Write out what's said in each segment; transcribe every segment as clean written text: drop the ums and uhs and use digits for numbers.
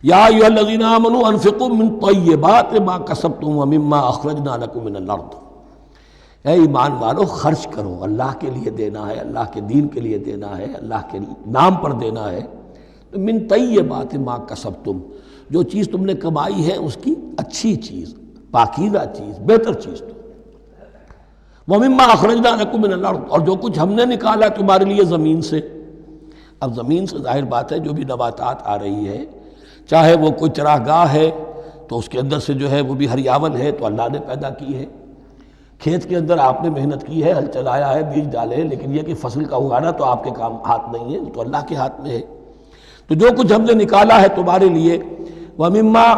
یا ایھا الذین آمنوا انفقوا من طیبات ما کسبتم ومما اخرجنا لکم من الارض، اے ایمان والو خرچ کرو، اللہ کے لیے دینا ہے، اللہ کے دین کے لیے دینا ہے، اللہ کے نام پر دینا ہے۔ من طیبات ما کسبتم، جو چیز تم نے کمائی ہے اس کی اچھی چیز، پاکیزہ چیز، بہتر چیز تو وَمِمَّا أَخْرَجْنَا لَكُم مِّنَ الْأَرْضِ، اور جو کچھ ہم نے نکالا تمہارے لیے زمین سے۔ اب زمین سے ظاہر بات ہے جو بھی نباتات آ رہی ہے، چاہے وہ کوئی چراگاہ ہے تو اس کے اندر سے جو ہے وہ بھی ہریاول ہے تو اللہ نے پیدا کی ہے، کھیت کے اندر آپ نے محنت کی ہے، ہل چلایا ہے، بیج ڈالے، لیکن یہ کہ فصل کا اگانا تو آپ کے کام ہاتھ نہیں ہے، تو اللہ کے ہاتھ میں ہے۔ تو جو کچھ ہم نے نکالا ہے تمہارے لیے، وَمِمَّا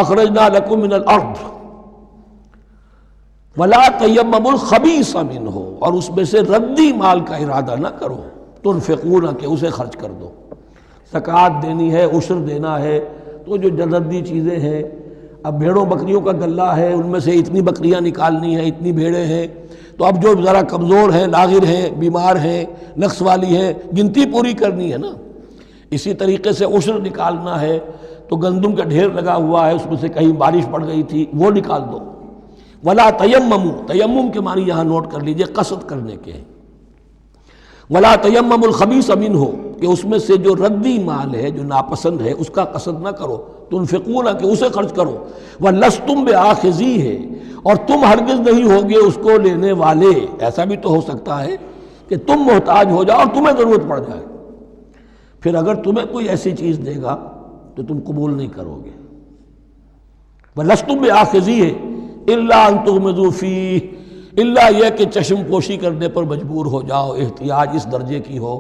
أَخْرَجْنَا لَكُم مِّنَ الْأَرْضِ وَلَا تَيَمَّمُوا الْخَبِيثَ مِنْهُ، اور اس میں سے ردی مال کا ارادہ نہ کرو، تنفقون کہ اسے خرچ کر دو۔ زکوٰۃ دینی ہے، عشر دینا ہے، تو جو ردی چیزیں ہیں، اب بھیڑوں بکریوں کا غلہ ہے، ان میں سے اتنی بکریاں نکالنی ہیں، اتنی بھیڑیں ہیں، تو اب جو ذرا کمزور ہیں، لاغر ہیں، بیمار ہیں، نقص والی ہیں، گنتی پوری کرنی ہے نا۔ اسی طریقے سے عشر نکالنا ہے تو گندم کا ڈھیر لگا ہوا ہے، اس میں سے کہیں بارش پڑ گئی تھی، وہ نکال دو۔ ولا تیمموا، تیمم کے معنی یہاں نوٹ کر لیجئے قصد کرنے کے ہیں۔ ولا تیمموا الخبیث منہ، کہ اس میں سے جو ردی مال ہے، جو ناپسند ہے، اس کا قصد نہ کرو، تنفقون کہ اسے خرچ کرو، ولستم بآخذیہ، اور تم ہرگز نہیں ہوگے اس کو لینے والے۔ ایسا بھی تو ہو سکتا ہے کہ تم محتاج ہو جاؤ اور تمہیں ضرورت پڑ جائے، پھر اگر تمہیں کوئی ایسی چیز دے گا تو تم قبول نہیں کرو گے۔ ولستم بآخذیہ الا ان تغمضوا فیہ، الا یہ کہ چشم پوشی کرنے پر مجبور ہو جاؤ، احتیاج اس درجے کی ہو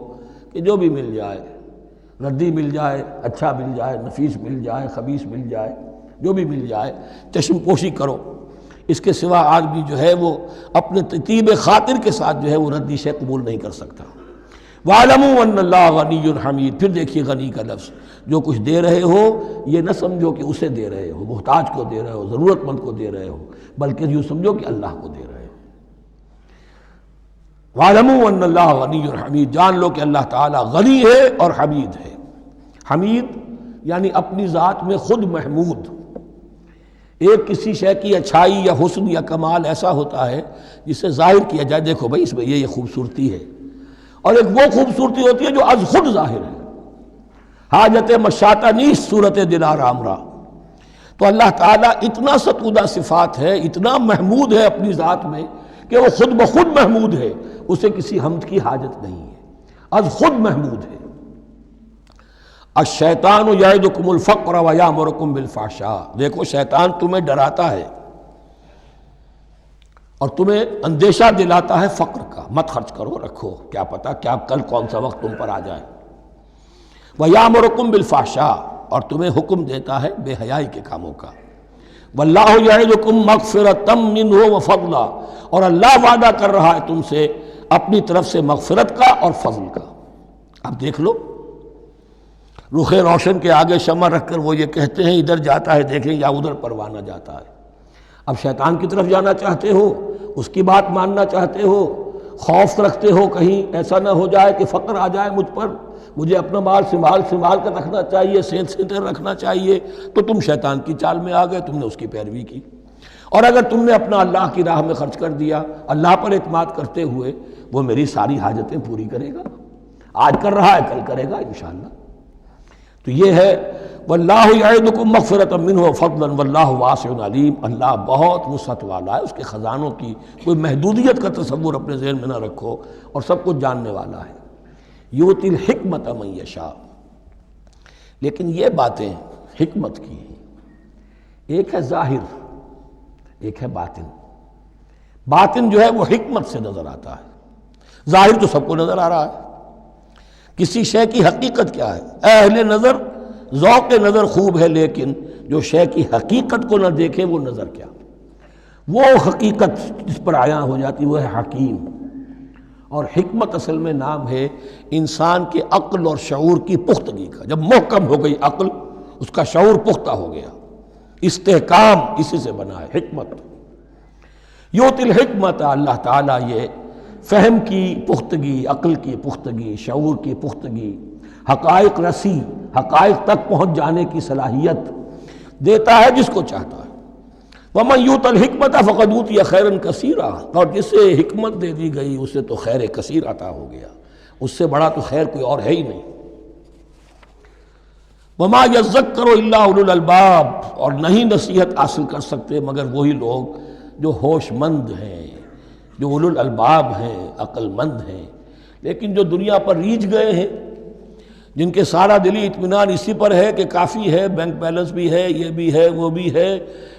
کہ جو بھی مل جائے، ردی مل جائے، اچھا مل جائے، نفیس مل جائے، خبیث مل جائے، جو بھی مل جائے چشم پوشی کرو۔ اس کے سوا آدمی جو ہے وہ اپنے طیب خاطر کے ساتھ جو ہے وہ ردی شے قبول نہیں کر سکتا۔ وَاعْلَمُوا أَنَّ اللَّهَ غَنِيٌّ حَمِيدٌ، پھر دیکھیے غنی کا لفظ، جو کچھ دے رہے ہو یہ نہ سمجھو کہ اسے دے رہے ہو، محتاج کو دے رہے ہو، ضرورت مند کو دے رہے ہو، بلکہ یوں سمجھو کہ اللہ کو دے رہے ہو۔ وَاعْلَمُوا أَنَّ اللَّهَ غَنِيٌّ حَمِيدٌ، جان لو کہ اللہ تعالیٰ غنی ہے اور حمید ہے۔ حمید یعنی اپنی ذات میں خود محمود۔ ایک کسی شے کی اچھائی یا حسن یا کمال ایسا ہوتا ہے جسے ظاہر کیا جائے، دیکھو بھائی اس میں یہ خوبصورتی ہے، اور ایک وہ خوبصورتی ہوتی ہے جو از خود ظاہر ہے۔ حاجت مشاطہ نیست صورت دلار آمرا، تو اللہ تعالیٰ اتنا ستودہ صفات ہے، اتنا محمود ہے اپنی ذات میں کہ وہ خود بخود محمود ہے، اسے کسی حمد کی حاجت نہیں ہے، از خود محمود ہے۔ الشیطان یعدکم الفقر ویامرکم بالفحشاء، دیکھو شیطان تمہیں ڈراتا ہے اور تمہیں اندیشہ دلاتا ہے فقر کا، مت خرچ کرو، رکھو، کیا پتہ کیا کل کون سا وقت تم پر آ جائے۔ وَيَأْمُرُكُمْ بِالْفَحْشَاءِ، اور تمہیں حکم دیتا ہے بے حیائی کے کاموں کا۔ وَاللَّهُ يَعِدُكُمْ مَغْفِرَةً مِّنْهُ وَفَضْلًا، اور اللہ وعدہ کر رہا ہے تم سے اپنی طرف سے مغفرت کا اور فضل کا۔ اب دیکھ لو، رخ روشن کے آگے شمع رکھ کر وہ یہ کہتے ہیں ادھر جاتا ہے دیکھیں یا ادھر پروانہ جاتا ہے۔ اب شیطان کی طرف جانا چاہتے ہو، اس کی بات ماننا چاہتے ہو، خوف رکھتے ہو کہیں ایسا نہ ہو جائے کہ فقر آ جائے مجھ پر، مجھے اپنا مال سنبھال کر رکھنا چاہیے، صحت رکھنا چاہیے، تو تم شیطان کی چال میں آ گئے، تم نے اس کی پیروی کی۔ اور اگر تم نے اپنا اللہ کی راہ میں خرچ کر دیا، اللہ پر اعتماد کرتے ہوئے، وہ میری ساری حاجتیں پوری کرے گا، آج کر رہا ہے کل کرے گا انشاءاللہ۔ تو یہ ہے واللہ یعدکم مغفرۃ منہ وفضلا واللہ واسع علیم، اللہ بہت وسعت والا ہے، اس کے خزانوں کی کوئی محدودیت کا تصور اپنے ذہن میں نہ رکھو، اور سب کچھ جاننے والا ہے۔ یؤتی الحکمۃ من یشاء، لیکن یہ باتیں حکمت کی ہیں، ایک ہے ظاہر ایک ہے باطن۔ باطن جو ہے وہ حکمت سے نظر آتا ہے، ظاہر تو سب کو نظر آ رہا ہے۔ کسی شے کی حقیقت کیا ہے؟ اہل نظر ذوق نظر خوب ہے، لیکن جو شے کی حقیقت کو نہ دیکھے وہ نظر کیا؟ وہ حقیقت جس پر عیاں ہو جاتی وہ ہے حکیم۔ اور حکمت اصل میں نام ہے انسان کے عقل اور شعور کی پختگی کا۔ جب محکم ہو گئی عقل، اس کا شعور پختہ ہو گیا، استحکام اسی سے بنا ہے حکمت۔ یؤتی الحکمت، اللہ تعالیٰ یہ فہم کی پختگی، عقل کی پختگی، شعور کی پختگی، حقائق رسی، حقائق تک پہنچ جانے کی صلاحیت دیتا ہے جس کو چاہتا ہے۔ وَمَن يُؤْتَ الْحِكْمَةَ فَقَدْ أُوتِيَ خَيْرًا كَثِيرًا، اور جسے حکمت دے دی گئی اسے تو خیر کثیر عطا ہو گیا، اس سے بڑا تو خیر کوئی اور ہے ہی نہیں۔ وَمَا يَذَّكَّرُ إِلَّا أُولُو الْأَلْبَابِ، اور نہیں نصیحت حاصل کر سکتے مگر وہی لوگ جو ہوش مند ہیں، جو اولو الالباب ہیں، عقل مند ہیں۔ لیکن جو دنیا پر ریجھ گئے ہیں، جن کے سارا دلی اطمینان اسی پر ہے کہ کافی ہے، بینک بیلنس بھی ہے، یہ بھی ہے، وہ بھی ہے،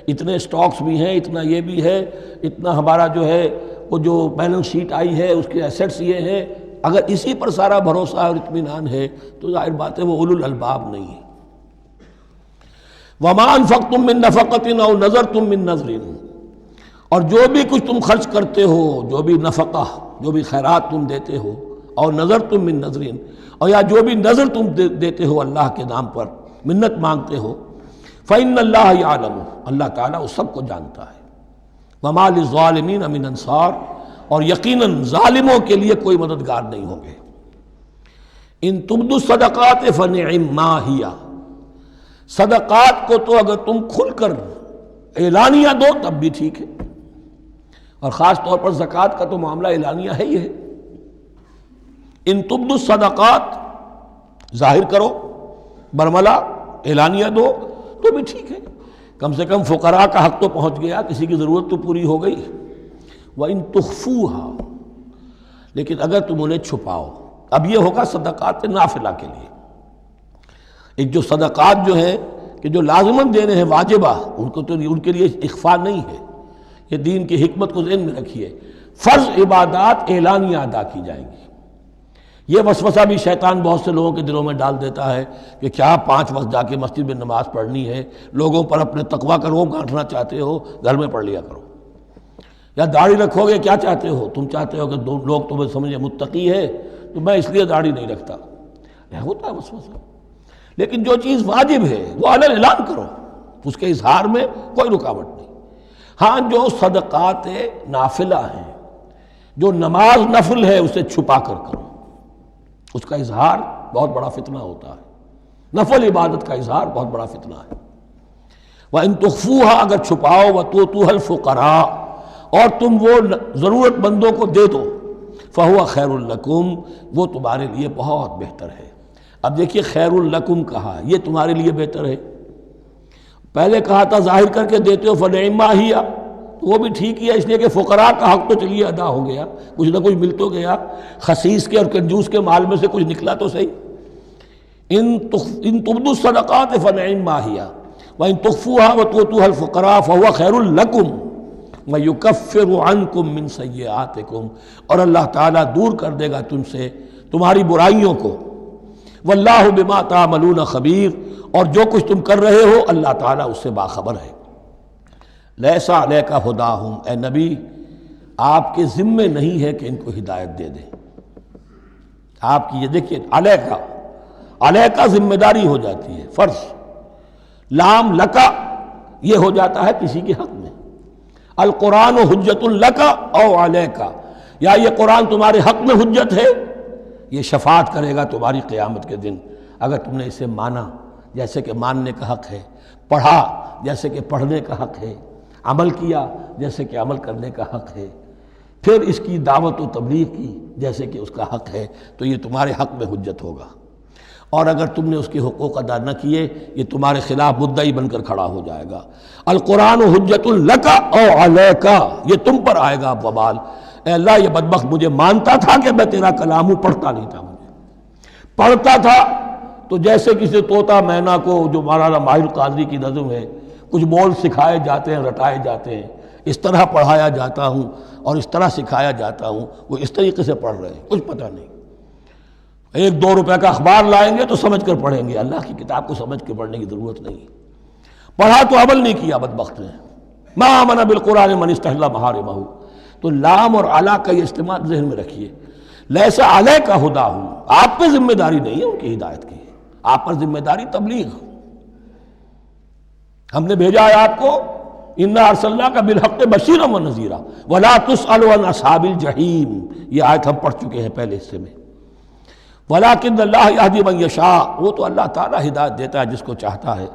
اتنے سٹاکس بھی ہیں، اتنا یہ بھی ہے، اتنا ہمارا جو ہے وہ جو بیلنس شیٹ آئی ہے اس کے ایسٹس یہ ہیں، اگر اسی پر سارا بھروسہ اور اطمینان ہے تو ظاہر بات ہے وہ اولو الالباب نہیں ہے۔ وَمَا أَنفَقْتُم مِّن نَفَقَةٍ أَوْ نَذَرْتُم مِّن نَذْرٍ، اور جو بھی کچھ تم خرچ کرتے ہو، جو بھی نفقہ، جو بھی خیرات تم دیتے ہو، اور نذرتم من نذرٍ، اور یا جو بھی نظر تم دیتے ہو اللہ کے نام پر، منت مانگتے ہو، فإن اللہ یعلم، اللہ تعالیٰ اس سب کو جانتا ہے۔ وما للظالمین من انصار، اور یقیناً ظالموں کے لیے کوئی مددگار نہیں ہوں گے۔ ان تبدوا الصدقات فنعما ہی، صدقات کو تو اگر تم کھل کر اعلانیہ دو تب بھی ٹھیک ہے، اور خاص طور پر زکوٰۃ کا تو معاملہ اعلانیہ ہے ہی ہے۔ ان تبدوا الصدقات، ظاہر کرو، برملا اعلانیہ دو تو بھی ٹھیک ہے، کم سے کم فقراء کا حق تو پہنچ گیا، کسی کی ضرورت تو پوری ہو گئی۔ وَإِن تُخْفُوهَا، لیکن اگر تم انہیں چھپاؤ، اب یہ ہوگا صدقات نافلہ کے لیے۔ ایک جو صدقات جو ہیں کہ جو لازماً دینے ہیں واجبہ، ان کو تو ان کے لیے اخفاء نہیں ہے، یہ دین کی حکمت کو ذہن میں رکھیے۔ فرض عبادات اعلانیہ ادا کی جائیں گی۔ یہ وسوسہ بھی شیطان بہت سے لوگوں کے دلوں میں ڈال دیتا ہے کہ کیا 5 وقت جا کے مسجد میں نماز پڑھنی ہے، لوگوں پر اپنے تقویٰ کا روب گانٹھنا چاہتے ہو، گھر میں پڑھ لیا کرو۔ یا داڑھی رکھو گے، کیا چاہتے ہو؟ تم چاہتے ہو کہ لوگ تمہیں سمجھے متقی ہے تو میں اس لیے داڑھی نہیں رکھتا، ہوتا ہے وسوسہ۔ لیکن جو چیز واجب ہے وہ علی اعلان کرو، اس کے اظہار میں کوئی رکاوٹ نہیں۔ ہاں جو صدقات نافلہ ہیں، جو نماز نفل ہے، اسے چھپا کر کرو، اس کا اظہار بہت بڑا فتنہ ہوتا ہے، نفل عبادت کا اظہار بہت بڑا فتنہ ہے۔ وَإِن تُخْفُوهَا، اگر چھپاؤ، وَتُؤْتُوهَا الْفُقَرَاءَ، اور تم وہ ضرورت مندوں کو دے دو، فَهُوَ خَيْرٌ لَكُمْ، وہ تمہارے لیے بہت بہتر ہے۔ اب دیکھیے خیر لکم کہا، یہ تمہارے لیے بہتر ہے۔ پہلے کہا تھا ظاہر کر کے دیتے ہو فنعما ہی، وہ بھی ٹھیک ہی ہے، اس لیے کہ فقراء کا حق تو چلیے ادا ہو گیا، کچھ نہ کچھ مل تو گیا، خسیس کے اور کنجوس کے مال میں سے کچھ نکلا تو صحیح۔ ان تبدوا الصدقات فنعما ہی وان تخفوها وتؤتوها الفقراء فهو خیر لکم ویکفر عنکم من سیئاتکم، اور اللہ تعالیٰ دور کر دے گا تم سے تمہاری برائیوں کو۔ واللہ بما تعملون خبیر، اور جو کچھ تم کر رہے ہو اللہ تعالیٰ اس سے باخبر ہے۔ لیس علیک ھداھم، اے نبی آپ کے ذمے نہیں ہے کہ ان کو ہدایت دے دیں۔ آپ کی یہ دیکھیے علیکہ ذمہ داری ہو جاتی ہے، فرض۔ لام لکا یہ ہو جاتا ہے کسی کے حق میں۔ القرآن حجت لکا او علیکہ، یا یہ قرآن تمہارے حق میں حجت ہے، یہ شفاعت کرے گا تمہاری قیامت کے دن اگر تم نے اسے مانا، جیسے کہ ماننے کا حق ہے، پڑھا جیسے کہ پڑھنے کا حق ہے، عمل کیا جیسے کہ عمل کرنے کا حق ہے، پھر اس کی دعوت و تبلیغ کی جیسے کہ اس کا حق ہے، تو یہ تمہارے حق میں حجت ہوگا۔ اور اگر تم نے اس کے حقوق ادا نہ کیے، یہ تمہارے خلاف مدعی بن کر کھڑا ہو جائے گا۔ القرآن حجت لک او علیک، یہ تم پر آئے گا وبال۔ اے اللہ یہ بدبخت مجھے مانتا تھا کہ میں تیرا کلام ہوں، پڑھتا نہیں تھا، مجھے پڑھتا تھا تو جیسے کسی طوطا مینا کو، جو مولانا ماہر قاضی کی نظم ہے، کچھ بول سکھائے جاتے ہیں، رٹائے جاتے ہیں، اس طرح پڑھایا جاتا ہوں اور اس طرح سکھایا جاتا ہوں، وہ اس طریقے سے پڑھ رہے ہیں، کچھ پتہ نہیں۔ 1-2 روپے کا اخبار لائیں گے تو سمجھ کر پڑھیں گے، اللہ کی کتاب کو سمجھ کے پڑھنے کی ضرورت نہیں۔ پڑھا تو عمل نہیں کیا بدبخت نے۔ ما آمن بالقرآن من استحل محارمہ، تو لام اور علا کا یہ استعمال ذہن میں رکھیے۔ لیس علیک ھداھم، آپ پہ ذمہ داری نہیں ہے ان کی ہدایت کی، آپ پر ذمہ داری تبلیغ۔ ہم نے بھیجا ہے آپ کو، انا ارسلناک بالحق بشیرا ونذیرا ولا تسأل عن اصحاب الجحیم، یہ آیت ہم پڑھ چکے ہیں پہلے حصے میں۔ ولیکن اللہ یہدی من یشاء، وہ تو اللہ تعالیٰ ہدایت دیتا ہے جس کو چاہتا ہے۔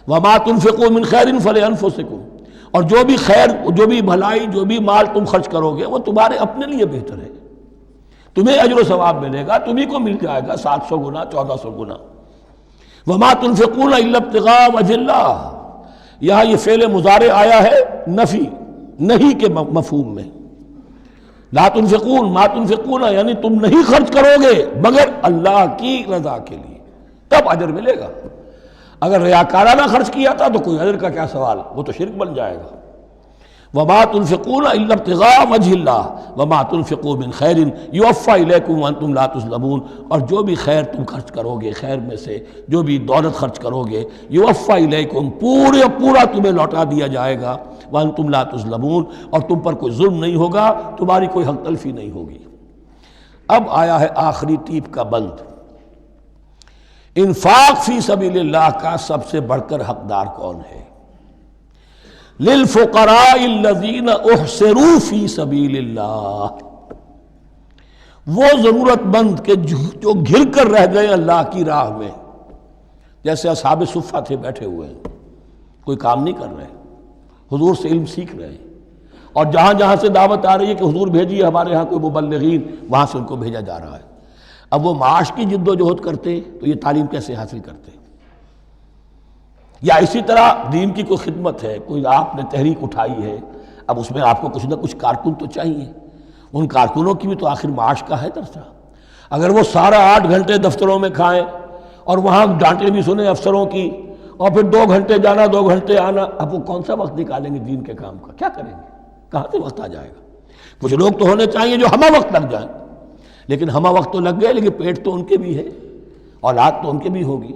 وما تنفقوا من خیر فلانفسکم، اور جو بھی خیر، جو بھی بھلائی، جو بھی مال تم خرچ کرو گے وہ تمہارے اپنے لیے بہتر ہے، تمہیں اجر و ثواب ملے گا، تمہیں کو مل جائے گا 700 گنا 1400 گنا۔ وما تنفقون الا ابتغاء وجہ اللہ، یہاں یہ فعل مضارع آیا ہے نفی، نہیں کے مفہوم میں۔ لا تنفقون، ما تنفقون یعنی تم نہیں خرچ کرو گے مگر اللہ کی رضا کے لیے، تب اجر ملے گا۔ اگر ریاکارانہ خرچ کیا تھا تو کوئی اجر کا کیا سوال، وہ تو شرک بن جائے گا۔ وما تنفقون الا ابتغاء وجہ اللہ وما تنفقوا من خیر یوفی الیکم وانتم لا تظلمون، اور جو بھی خیر تم خرچ کرو گے، خیر میں سے جو بھی دولت خرچ کرو گے، یوفی الیکم پورا تمہیں لوٹا دیا جائے گا، وانتم لا تظلمون، اور تم پر کوئی ظلم نہیں ہوگا، تمہاری کوئی حق تلفی نہیں ہوگی۔ اب آیا ہے آخری ٹیپ کا بند، انفاق فی سبیل اللہ کا سب سے بڑھ کر حقدار کون ہے؟ للفقراء الذین احصروا فی سبیل اللہ، وہ ضرورت مند کہ جو گھر کر رہ گئے اللہ کی راہ میں، جیسے اصحاب صفہ تھے بیٹھے ہوئے ہیں، کوئی کام نہیں کر رہے، حضور سے علم سیکھ رہے ہیں، اور جہاں جہاں سے دعوت آ رہی ہے کہ حضور بھیجیے ہمارے ہاں کوئی مبلغین، وہاں سے ان کو بھیجا جا رہا ہے۔ اب وہ معاش کی جد و جہد کرتے تو یہ تعلیم کیسے حاصل کرتے؟ یا اسی طرح دین کی کوئی خدمت ہے، کوئی آپ نے تحریک اٹھائی ہے، اب اس میں آپ کو کچھ نہ کچھ کارکن تو چاہیے، ان کارکنوں کی بھی تو آخر معاش کا ہے درسہ۔ اگر وہ سارا 8 گھنٹے دفتروں میں کھائیں اور وہاں ڈانٹیں بھی سنیں افسروں کی، اور پھر 2 گھنٹے جانا 2 گھنٹے آنا، اب وہ کون سا وقت نکالیں گے دین کے کام کا؟ کیا کریں گے؟ کہاں سے وقت آ جائے گا؟ کچھ لوگ تو ہونے چاہیے جو ہمہ وقت لگ جائیں، لیکن ہمہ وقت تو لگ گئے، لیکن پیٹ تو ان کے بھی ہے، اولاد تو ان کے بھی ہوگی۔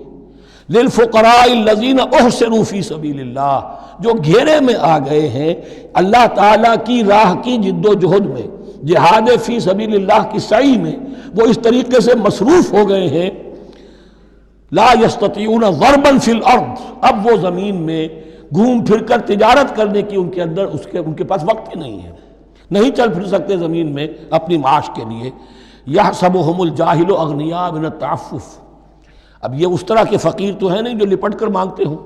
للفقراء الذین احصروا فی سبیل اللہ، جو گھیرے میں آ گئے ہیں اللہ تعالیٰ کی راہ کی جد و جہد میں، جہاد فی سبیل اللہ کی سعی میں، وہ اس طریقے سے مصروف ہو گئے ہیں، لا یستطیعون ضربا فی الارض، اب وہ زمین میں گھوم پھر کر تجارت کرنے کی ان کے اندر ان کے پاس وقت ہی نہیں ہے، نہیں چل پھر سکتے زمین میں اپنی معاش کے لیے۔ یحسبهم الجاہل اغنیاء من التعفف، اب یہ اس طرح کے فقیر تو ہیں نہیں جو لپٹ کر مانگتے ہوں،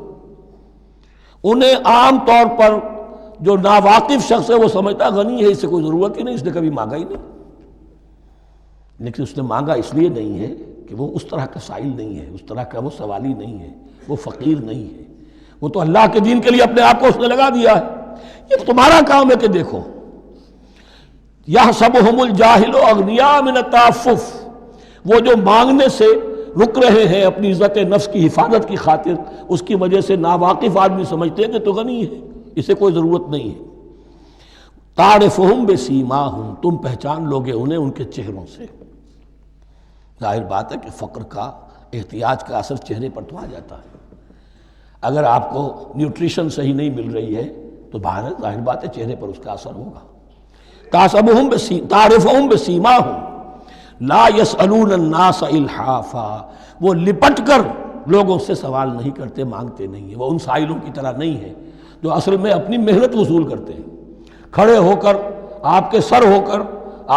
انہیں عام طور پر جو ناواقف شخص ہے وہ سمجھتا غنی ہے، اس سے کوئی ضرورت ہی نہیں، اس نے کبھی مانگا ہی نہیں، لیکن اس نے مانگا اس لیے نہیں ہے کہ وہ اس طرح کا سائل نہیں ہے، اس طرح کا وہ سوالی نہیں ہے، وہ فقیر نہیں ہے، وہ تو اللہ کے دین کے لیے اپنے آپ کو اس نے لگا دیا ہے۔ یہ تمہارا کام ہے کہ دیکھو، یحسبهم الجاہل اغنیاء من التعفف، وہ جو مانگنے سے رک رہے ہیں اپنی عزت نفس کی حفاظت کی خاطر، اس کی وجہ سے ناواقف آدمی سمجھتے ہیں کہ تو غنی ہے، اسے کوئی ضرورت نہیں ہے۔ تعرفهم بسیماہم، تم پہچان لوگے انہیں ان کے چہروں سے۔ ظاہر بات ہے کہ فقر کا، احتیاج کا اثر چہرے پر تو آ جاتا ہے۔ اگر آپ کو نیوٹریشن صحیح نہیں مل رہی ہے تو ظاہر بات ہے چہرے پر اس کا اثر ہوگا۔ تعرفهم بسیماہم لا یسألون الناس الحافا، وہ لپٹ کر لوگوں سے سوال نہیں کرتے، مانگتے نہیں ہیں، وہ ان سائلوں کی طرح نہیں ہے جو اصل میں اپنی محنت وصول کرتے ہیں، کھڑے ہو کر آپ کے سر ہو کر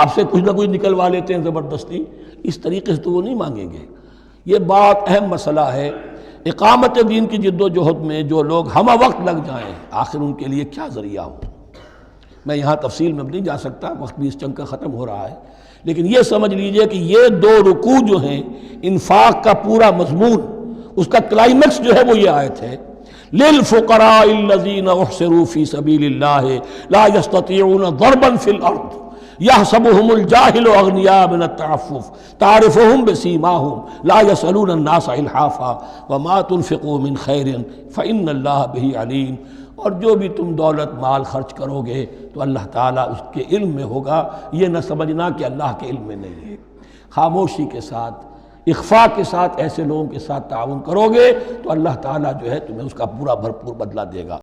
آپ سے کچھ نہ کچھ نکلوا لیتے ہیں زبردستی، اس طریقے سے تو وہ نہیں مانگیں گے۔ یہ بات اہم مسئلہ ہے۔ اقامت دین کی جد و جہد میں جو لوگ ہمہ وقت لگ جائیں، آخر ان کے لیے کیا ذریعہ ہو؟ میں یہاں تفصیل میں نہیں جا سکتا، وقت بھی اس چنگ کا ختم ہو رہا ہے، لیکن یہ سمجھ لیجئے کہ یہ 2 رکوع جو ہیں، انفاق کا پورا مضمون، اس کا کلائمیکس جو ہے وہ یہ آیت ہے، للفقراء الذین احصروا فی سبیل اللہ لا یستطیعون ضربا فی الارض یحسبهم الجاہل اغنیاء من التعفف تعرفهم بسیماہم لا یسألون الناس الحافا وما تنفقوا من خیر فإن اللہ بہ علیم۔ اور جو بھی تم دولت مال خرچ کرو گے تو اللہ تعالیٰ اس کے علم میں ہوگا، یہ نہ سمجھنا کہ اللہ کے علم میں نہیں ہے۔ خاموشی کے ساتھ، اخفاء کے ساتھ ایسے لوگوں کے ساتھ تعاون کرو گے تو اللہ تعالیٰ جو ہے تمہیں اس کا پورا بھرپور بدلہ دے گا۔